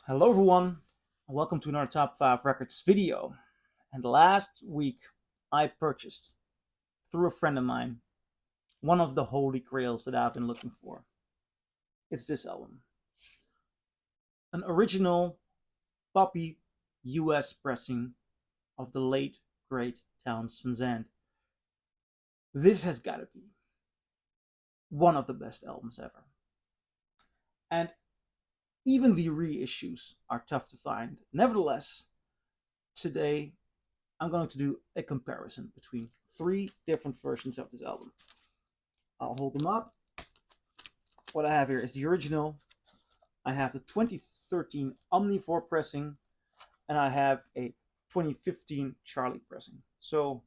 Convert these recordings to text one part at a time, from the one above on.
Hello everyone, welcome to another Top 5 Records video. And last week I purchased, through a friend of mine, one of the holy grails that I've been looking for. It's this album. An original poppy US pressing of the late great Townes van Zandt. This has got to be one of the best albums ever. And even the reissues are tough to find. Nevertheless, today I'm going to do a comparison between three different versions of this album. I'll hold them up. What I have here is the original. I have the 2013 Omnivore pressing, and I have a 2015 Charly pressing. So,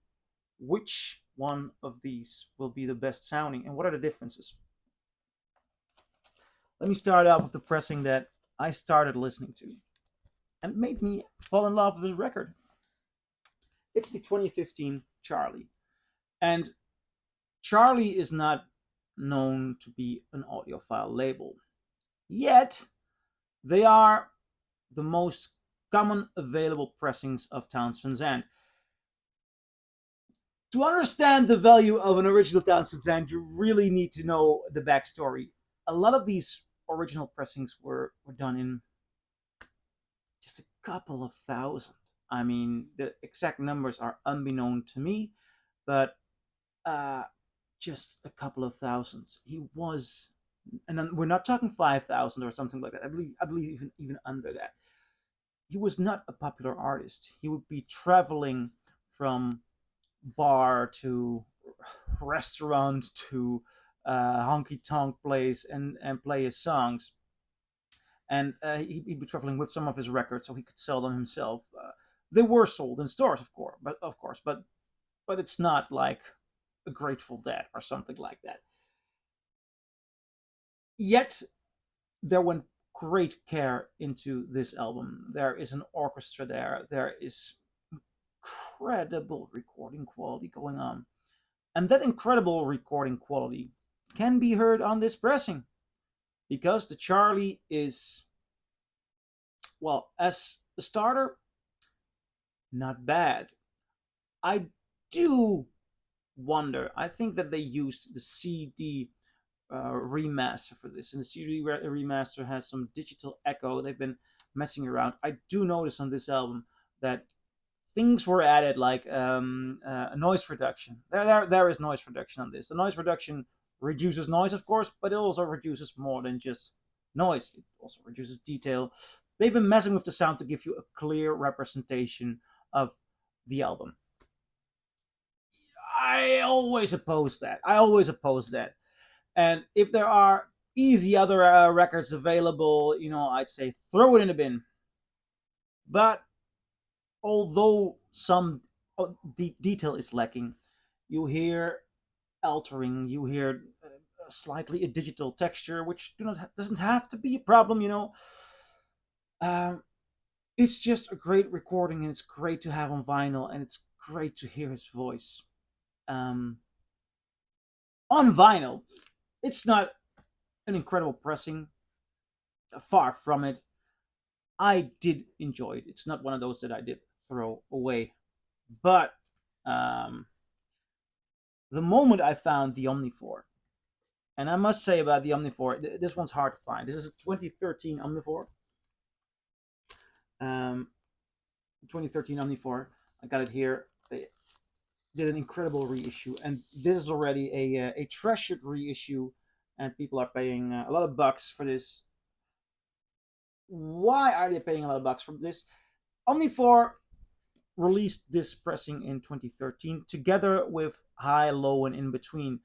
which one of these will be the best sounding, and what are the differences? Let me start out with the pressing that I started listening to and made me fall in love with this record. It's the 2015 Charly. And Charly is not known to be an audiophile label. Yet, they are the most common available pressings of Townes van Zandt. To understand the value of an original Townes van Zandt, you really need to know the backstory. A lot of these original pressings were done in just a couple of thousand. I mean, the exact numbers are unbeknown to me, but just a couple of thousands. He was, and then we're not talking 5,000 or something like that. I believe even under that. He was not a popular artist. He would be traveling from bar to restaurant to honky tonk place and play his songs. And he'd be traveling with some of his records so he could sell them himself. They were sold in stores, but it's not like a Grateful Dead or something like that. Yet there went great care into this album. There is an orchestra there. There is incredible recording quality going on. And that incredible recording quality can be heard on this pressing because the Charly is, well, as a starter, not bad. I do wonder. I think that they used the CD remaster for this, and the CD remaster has some digital echo. They've been messing around. I do notice on this album that things were added like noise reduction. There is noise reduction on this. The noise reduction reduces noise, of course, but it also reduces more than just noise. It also reduces detail. They've been messing with the sound to give you a clear representation of the album. I always oppose that. And if there are easy other records available, I'd say throw it in the bin. But although some detail is lacking, you hear altering, you hear slightly a digital texture, which doesn't have to be a problem. Uh, it's just a great recording, and it's great to have on vinyl, and it's great to hear his voice. Um, on vinyl, it's not an incredible pressing, far from it. I did enjoy it. It's not one of those that I did throw away. But um, the moment I found the Omnivore, and I must say about the Omnivore, this one's hard to find. This is a 2013 Omnivore. Um, 2013 Omnivore. I got it here. They did an incredible reissue, and this is already a treasured reissue, and people are paying a lot of bucks for this. Why are they paying a lot of bucks for this? Omnivore released this pressing in 2013 together with High, Low, and In Between.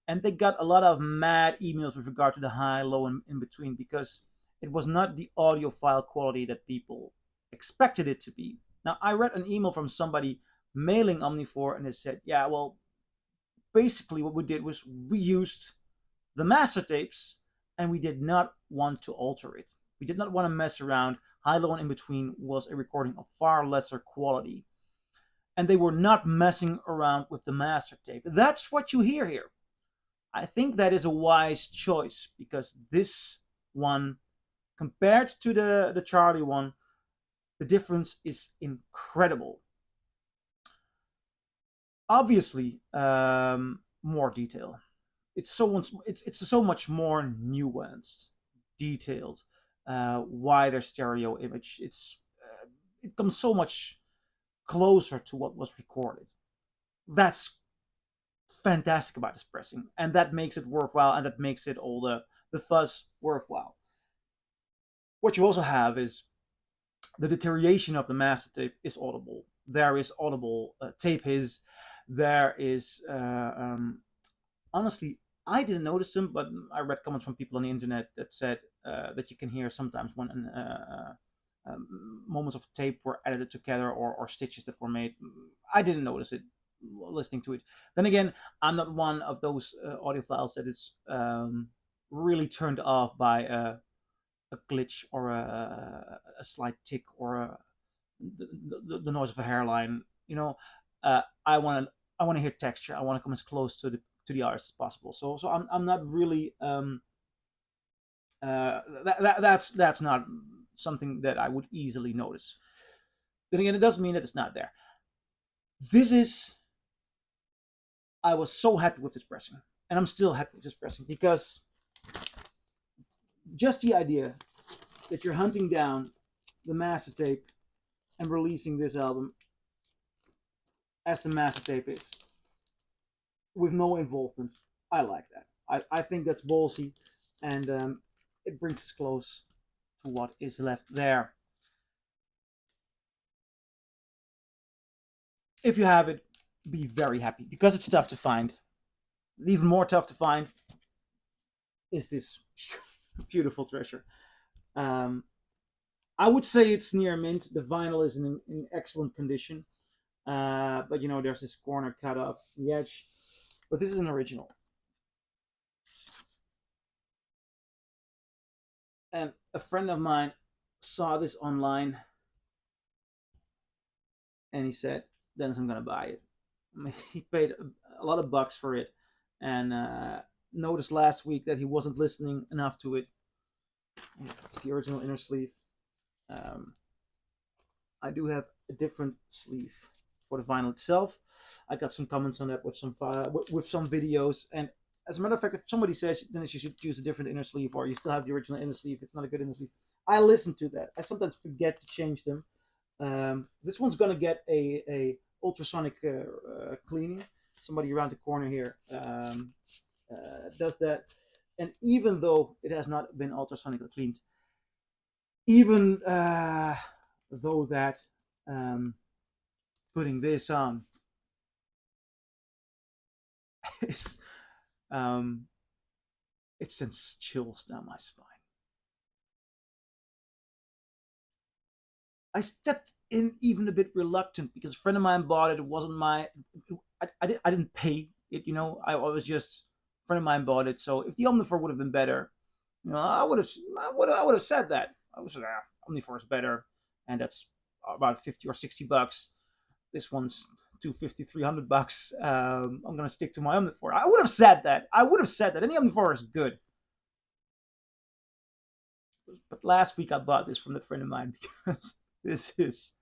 And they got a lot of mad emails with regard to the High, Low, and In Between because it was not the audiophile quality that people expected it to be. Now, I read an email from somebody mailing Omnivore, and they said, yeah, well, basically what we did was we used the master tapes and we did not want to alter it. We did not want to mess around. High, Low, and In Between was a recording of far lesser quality. And they were not messing around with the master tape. That's what you hear here. I think that is a wise choice because this one compared to the Charly one, the difference is incredible. Obviously, more detail. It's so much more nuanced, detailed, wider stereo image. It comes so much closer to what was recorded. That's fantastic about this pressing, and that makes it worthwhile, and that makes it all the fuzz worthwhile. What you also have is the deterioration of the master tape is audible. There is audible tape hiss. There is honestly, I didn't notice them, but I read comments from people on the internet that said that you can hear sometimes when moments of tape were edited together, or stitches that were made. I didn't notice it listening to it. Then again, I'm not one of those audiophiles that is really turned off by a glitch or a slight tick or the noise of a hairline. I want to hear texture. I want to come as close to the artist as possible. So I'm not really that's not something that I would easily notice. Then again, it doesn't mean that it's not there. This is I was so happy with this pressing, and I'm still happy with this pressing, because just the idea that you're hunting down the master tape and releasing this album as the master tape is, with no involvement, I like that. I think that's ballsy, and it brings us close to what is left there. If you have it, be very happy, because it's tough to find. Even more tough to find is this beautiful treasure. I would say it's near mint. The vinyl is in excellent condition, but there's this corner cut off the edge. But this is an original, and a friend of mine saw this online, and he said, "Dennis, I'm gonna buy it." He paid a lot of bucks for it, and noticed last week that he wasn't listening enough to it. It's the original inner sleeve. I do have a different sleeve for the vinyl itself. I got some comments on that with some videos, and as a matter of fact, if somebody says then you should use a different inner sleeve, or you still have the original inner sleeve, it's not a good inner sleeve. I listen to that. I sometimes forget to change them. This one's gonna get a ultrasonic cleaning. Somebody around the corner here does that, and even though it has not been ultrasonically cleaned, even though that putting this on is it sends chills down my spine. I stepped in even a bit reluctant, because a friend of mine bought it. It wasn't my. I didn't pay it. I was just a friend of mine bought it. So if the Omnivore would have been better, I would have said that. I would have said, Omnivore is better, and that's about 50 or 60 bucks. This one's 250, 300 bucks. I'm gonna stick to my Omnivore. I would have said that. And the Omnivore is good. But last week I bought this from a friend of mine, because this is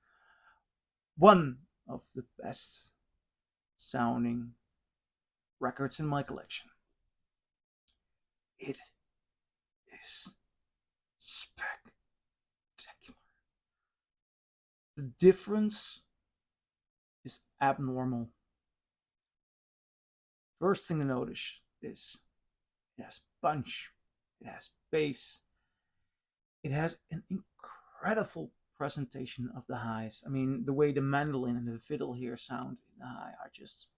one of the best sounding records in my collection. It is spectacular. The difference is abnormal. First thing to notice is it has punch, it has bass, it has an incredible presentation of the highs. I mean, the way the mandolin and the fiddle here sound in the high are just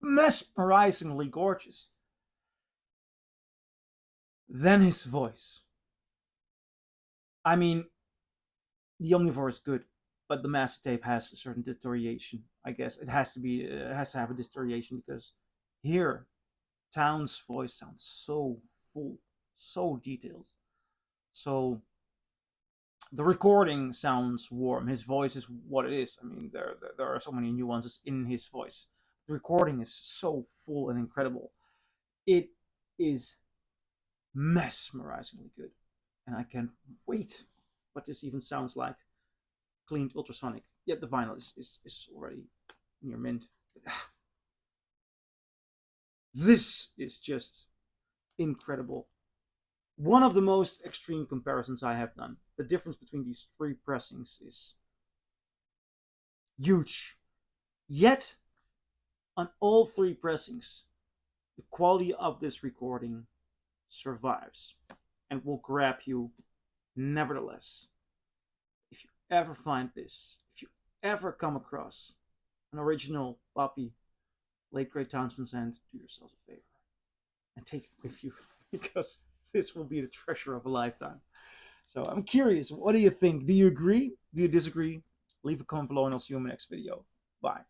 mesmerizingly gorgeous. Then his voice. I mean, the Omnivore is good, but the master tape has a certain deterioration. I guess it has to have a deterioration, because here Townes' voice sounds so full, so detailed. So the recording sounds warm. His voice is what it is. I mean, there are so many nuances in his voice. The recording is so full and incredible. It is mesmerizingly good. And I can't wait what this even sounds like. Cleaned ultrasonic. Yet the vinyl is already near mint. This is just incredible. One of the most extreme comparisons I have done. The difference between these three pressings is huge. Yet, on all three pressings, the quality of this recording survives and will grab you nevertheless. If you ever find this, if you ever come across an original Poppy, late great Townes van Zandt, do yourselves a favor and take it with you, because this will be the treasure of a lifetime. So I'm curious, what do you think? Do you agree? Do you disagree? Leave a comment below and I'll see you in my next video. Bye.